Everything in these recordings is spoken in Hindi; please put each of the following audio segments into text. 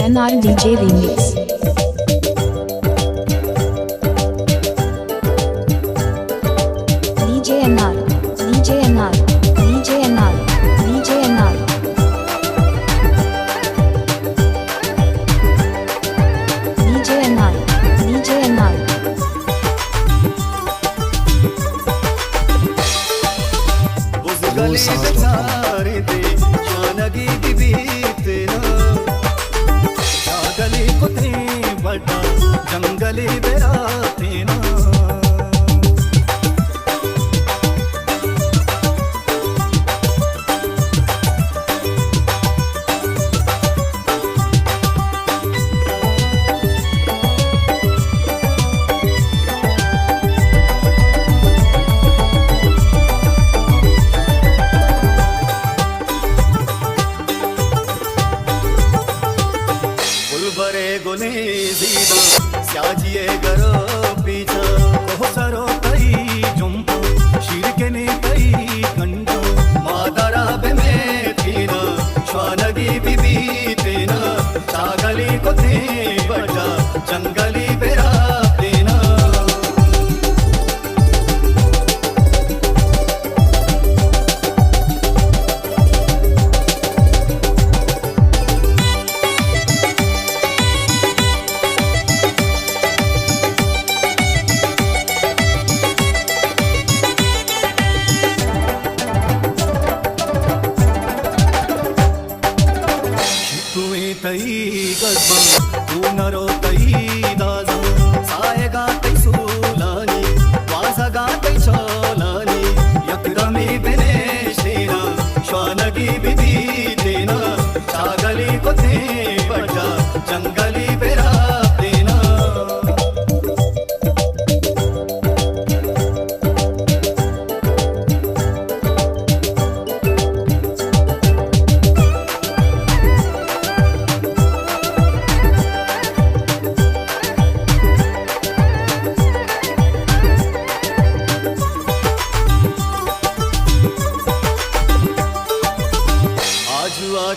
NR DJ Remix. DJ NR, DJ NR, DJ NR, DJ NR. DJ NR, DJ NR. गली बेचारे दे जानगी की बीते ना गली को थे बड़ा जंगली बेराते ना बरे गुने दीदा स्याजिए गरो पीछा हो सरो कई जुम्पो शीर के ने कई घंटो मादरा बे में थीना श्वानगी बीबी तेना चागली को थे बड़ा जंगली बेरा तेना तई गजबा तू नरो तई दाजा सायगा तई सोलानी वाजगा तई चोलानी यकरमी बेने शेरा श्वानगी बिदी देना चागली को थे बड़ा जंगली बेरा देना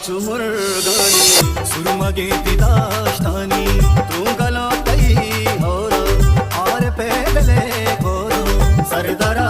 चुमुर गानी सुरमगे दिदाश्तानी तू गला तई होरो आर पे गले खोरो सरदारा